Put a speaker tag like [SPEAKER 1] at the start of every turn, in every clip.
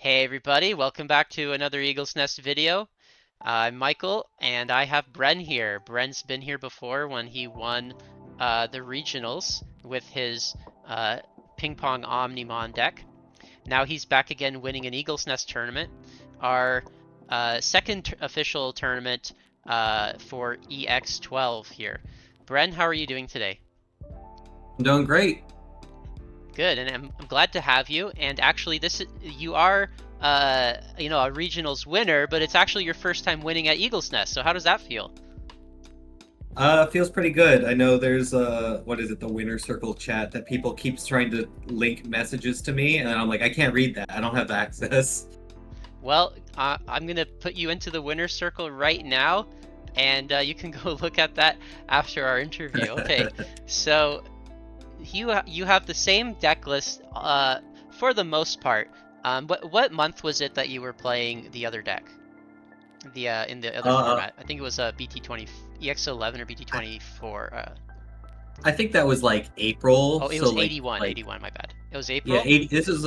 [SPEAKER 1] Hey everybody, welcome back to another Eagle's Nest video. I'm Michael and I have Bren here. Bren's been here before when he won the regionals with his uh, ping pong Omni deck. Now he's back again winning an Eagle's Nest tournament, our second official tournament for EX12 here. Bren, how are you doing today?
[SPEAKER 2] I'm doing great.
[SPEAKER 1] Good, and I'm glad to have you. And actually, you are, a regionals winner, but it's actually your first time winning at Eagles Nest. So how does that feel?
[SPEAKER 2] Feels pretty good. I know there's what is it, the winner circle chat that people keeps trying to link messages to me, and I'm like, I can't read that. I don't have access.
[SPEAKER 1] Well, I'm gonna put you into the winner circle right now, and you can go look at that after our interview. Okay, so you have the same deck list for the most part. What month was it that you were playing the other deck? The in the other
[SPEAKER 2] Uh,
[SPEAKER 1] format. I think it was BT20 EX11 or BT24.
[SPEAKER 2] I think that was like April,
[SPEAKER 1] Oh, it
[SPEAKER 2] so
[SPEAKER 1] was
[SPEAKER 2] like
[SPEAKER 1] 81.
[SPEAKER 2] like
[SPEAKER 1] 81. My bad. It was
[SPEAKER 2] yeah,
[SPEAKER 1] April.
[SPEAKER 2] 80, this is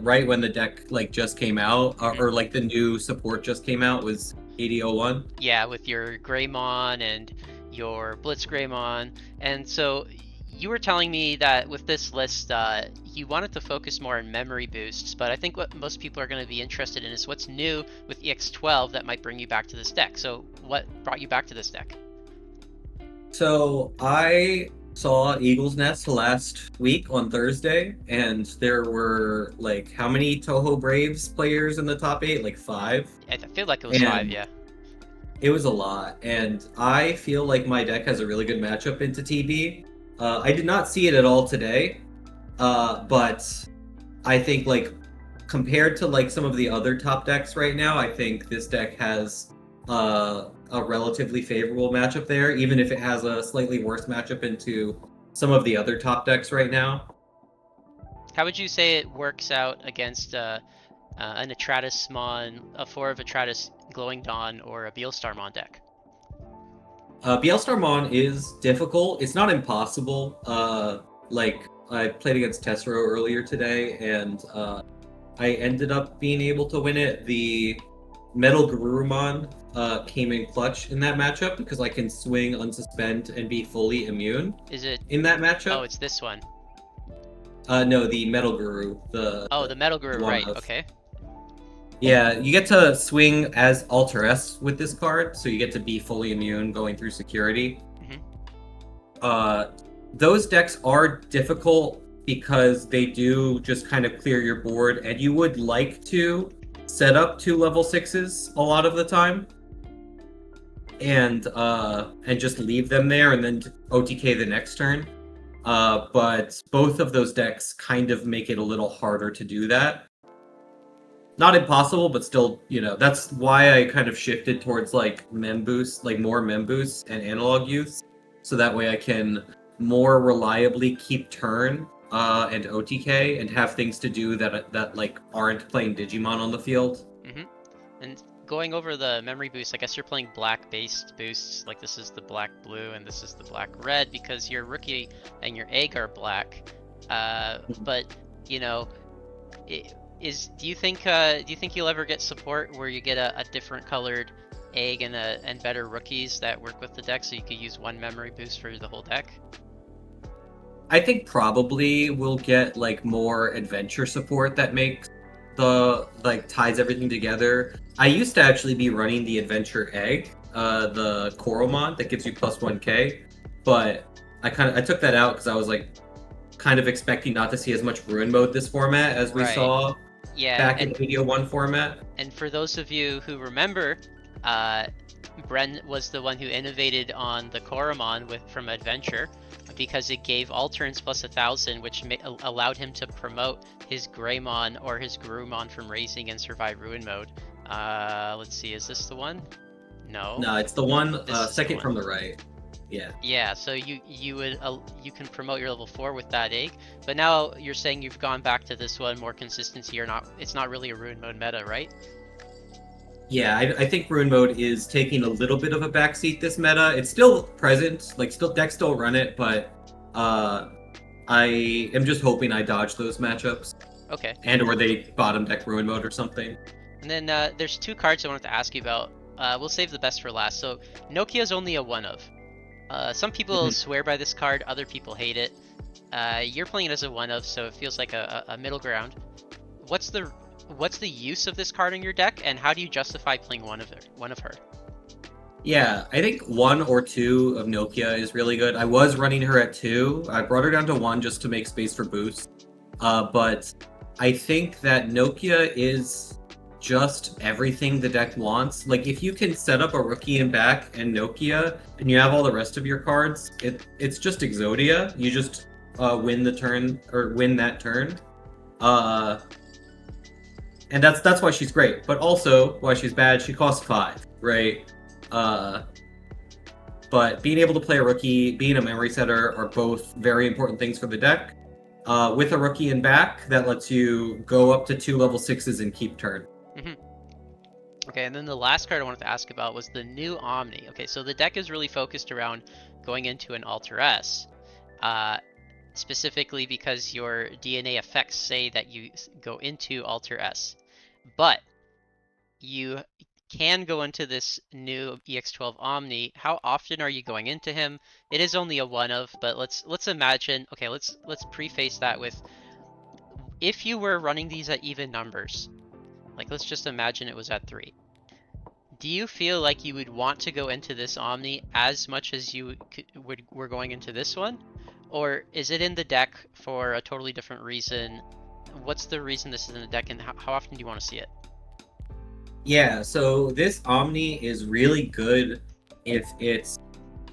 [SPEAKER 2] right when the deck like just came out,
[SPEAKER 1] Hmm.
[SPEAKER 2] or like the new support just came out was 8001.
[SPEAKER 1] Yeah, with your Greymon and your Blitz Greymon, and so you were telling me that with this list, you wanted to focus more on memory boosts. But I think what most people are going to be interested in is what's new with EX12 that might bring you back to this deck. So, what brought you back to this deck?
[SPEAKER 2] So I saw Eagles Nest last week on Thursday, and there were like how many Toho Braves players in the top eight? Like five.
[SPEAKER 1] I feel like it was five.
[SPEAKER 2] And
[SPEAKER 1] Yeah.
[SPEAKER 2] it was a lot, and I feel like my deck has a really good matchup into TB. I did not see it at all today, but I think like compared to like some of the other top decks right now, I think this deck has a relatively favorable matchup there, even if it has a slightly worse matchup into some of the other top decks right now.
[SPEAKER 1] How would you say it works out against an Atratusmon, a 4 of Atratus Glowing Dawn, or a Beelstarmon deck?
[SPEAKER 2] Bielstarmon is difficult. It's not impossible. Like I played against Tessero earlier today, and I ended up being able to win it. The Metal Garurumon came in clutch in that matchup because I can swing, unsuspend, and be fully immune
[SPEAKER 1] Is it?
[SPEAKER 2] in that
[SPEAKER 1] Oh,
[SPEAKER 2] matchup.
[SPEAKER 1] it's this one.
[SPEAKER 2] No, the Metal Guru, the
[SPEAKER 1] Oh, the Metal Guru,
[SPEAKER 2] one
[SPEAKER 1] right?
[SPEAKER 2] of.
[SPEAKER 1] Okay.
[SPEAKER 2] Yeah, you get to swing as Alter S with this card, so you get to be fully immune going through security.
[SPEAKER 1] Hmm.
[SPEAKER 2] Uh, those decks are difficult because they do just kind of clear your board, and you would like to set up two level sixes a lot of the time, and just leave them there and then OTK the next turn. But both of those decks kind of make it a little harder to do that. Not impossible, but still, that's why I kind of shifted towards like mem boosts, like more mem boosts and analog use, so that way I can more reliably keep turn and OTK and have things to do that like aren't playing Digimon on the field.
[SPEAKER 1] Hmm. And going over the memory boost, I guess you're playing black-based boosts. Like this is the black-blue and this is the black-red because your rookie and your egg are black. But you know, it, do you think you'll ever get support where you get a different colored egg and better rookies that work with the deck, so you could use one memory boost for the whole deck?
[SPEAKER 2] I think probably we'll get like more adventure support that makes the like ties everything together. I used to actually be running the adventure egg, the Coromon that gives you plus 1k, but I took that out because I was like kind of expecting not to see as much ruin mode this format as we
[SPEAKER 1] Right.
[SPEAKER 2] saw
[SPEAKER 1] Yeah,
[SPEAKER 2] back in Video 1 format.
[SPEAKER 1] and for those of you who remember, uh, Bren was the one who innovated on the Koromon from Adventure because it gave all turns plus 1,000, which allowed him to promote his Greymon or his Garurumon from raising and survive Ruin mode. Let's see, is this the one? No,
[SPEAKER 2] No, it's the one
[SPEAKER 1] this is the
[SPEAKER 2] second
[SPEAKER 1] one.
[SPEAKER 2] from the right. Yeah.
[SPEAKER 1] Yeah, so you can promote your level 4 with that egg, but now you're saying you've gone back to this one, more consistency. It's not really a Ruin mode meta, right?
[SPEAKER 2] Yeah, I think Ruin Mode is taking a little bit of a backseat this meta. It's still present, like still decks still run it, but I am just hoping I dodge those matchups.
[SPEAKER 1] Okay.
[SPEAKER 2] and or they bottom deck ruin mode or something.
[SPEAKER 1] And then there's two cards I wanted to ask you about. We'll save the best for last. So Nokia's only a one of. Some people
[SPEAKER 2] Mhm.
[SPEAKER 1] swear by this card, other people hate it. You're playing it as a one of, so it feels like a middle ground. What's the use of this card in your deck, and how do you justify playing one of her?
[SPEAKER 2] Yeah, I think 1 or 2 of Nokia is really good. I was running her at 2. I brought her down to 1 just to make space for boost. But I think that Nokia is just everything the deck wants. Like, if you can set up a rookie in back and Nokia, and you have all the rest of your cards, it's just Exodia. You just win the turn, or win that turn. Uh, and that's why she's great. But also, why she's bad, she costs 5, right? Uh, but being able to play a rookie, being a memory setter are both very important things for the deck. With a rookie in back, that lets you go up to 2 level 6s and keep turn.
[SPEAKER 1] Hmm. Okay, and then the last card I wanted to ask about was the new Omni. Okay, so the deck is really focused around going into an Alter S, uh, specifically because your DNA effects say that you go into Alter S. But you can go into this new EX12 Omni. How often are you going into him? It is only a one of, but let's imagine. Okay, let's preface that with if you were running these at even numbers. Like let's just imagine it was at 3. Do you feel like you would want to go into this Omni as much as you were going into this one? Or is it in the deck for a totally different reason? What's the reason this is in the deck, and how often do you want to see it?
[SPEAKER 2] Yeah, so this Omni is really good if it's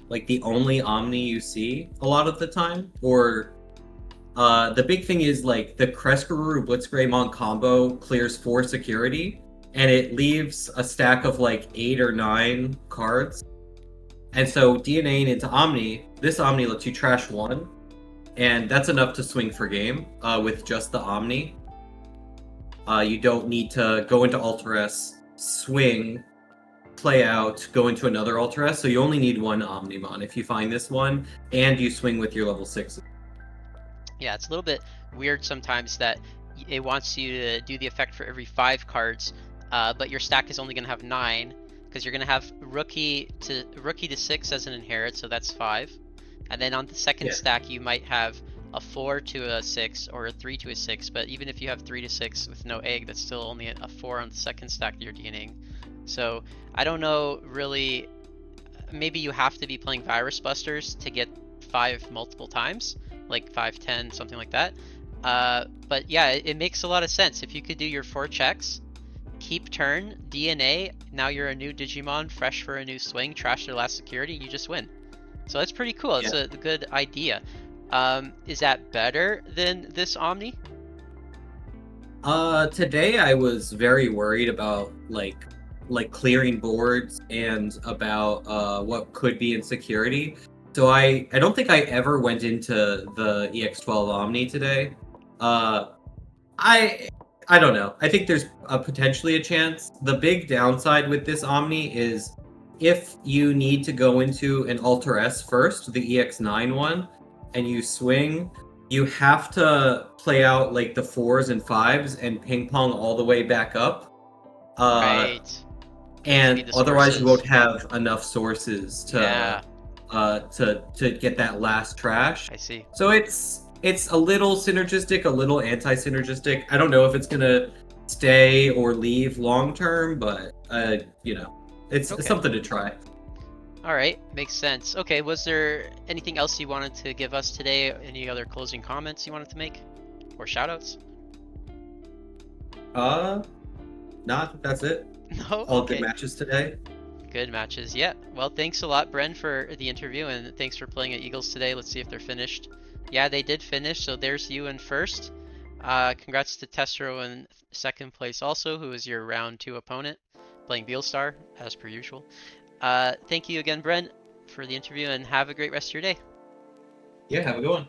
[SPEAKER 2] like the only Omni you see a lot of the time. Or the big thing is like the Kreskaruru Blitzgreymon combo clears 4 security, and it leaves a stack of like 8 or 9 cards. And so DNAing into Omni, this Omni lets you trash 1, and that's enough to swing for game with just the Omni. You don't need to go into Alter S, swing, play out, go into another Alter S, so you only need 1 Omnimon if you find this one, and you swing with your level 6.
[SPEAKER 1] Yeah, it's a little bit weird sometimes that it wants you to do the effect for every 5 cards, but your stack is only going to have 9 because you're going to have rookie to 6 as an inherit, so that's 5. And then on the second
[SPEAKER 2] Yeah.
[SPEAKER 1] stack, you might have a 4 to a 6 or a 3 to a 6, but even if you have 3 to 6 with no egg, that's still only a 4 on the second stack that you're DNAing. So I don't know really. Maybe you have to be playing Virus Busters to get 5 multiple times, like 5, 10, something like that. But yeah, it makes a lot of sense. If you could do your 4 checks, keep turn, DNA, now you're a new Digimon, fresh for a new swing, trash their last security, you just win. So that's pretty cool. It's
[SPEAKER 2] Yeah.
[SPEAKER 1] a good idea. Is that better than this Omni?
[SPEAKER 2] Today I was very worried about like clearing boards and about what could be insecurity. So I don't think I ever went into the EX12 Omni today. Uh, I I don't know. I think there's potentially a chance. The big downside with this Omni is if you need to go into an Alter S first, the EX9 one, and you swing, you have to play out like the 4s and 5s and ping pong all the way back up. Uh,
[SPEAKER 1] Right. You need
[SPEAKER 2] and
[SPEAKER 1] the
[SPEAKER 2] otherwise you won't
[SPEAKER 1] sources.
[SPEAKER 2] have enough sources
[SPEAKER 1] Yeah,
[SPEAKER 2] to get that last trash.
[SPEAKER 1] I see.
[SPEAKER 2] So it's a little synergistic, a little anti-synergistic. I don't know if it's gonna stay or leave long term, but it's
[SPEAKER 1] Okay.
[SPEAKER 2] something to try.
[SPEAKER 1] All right, makes sense. Okay, was there anything else you wanted to give us today? Any other closing comments you wanted to make? Or shoutouts?
[SPEAKER 2] Uh, that's it.
[SPEAKER 1] No?
[SPEAKER 2] All good
[SPEAKER 1] Okay.
[SPEAKER 2] matches today.
[SPEAKER 1] Good matches. Yeah. Well, thanks a lot, Bren, for the interview, and thanks for playing at Eagles today. Let's see if they're finished. Yeah, they did finish, so there's you in first. Congrats to Testro in second place also, who is your round 2 opponent, playing Beelstar, as per usual. Thank you again, Bren, for the interview, and have a great rest of your day.
[SPEAKER 2] Yeah, have a good one.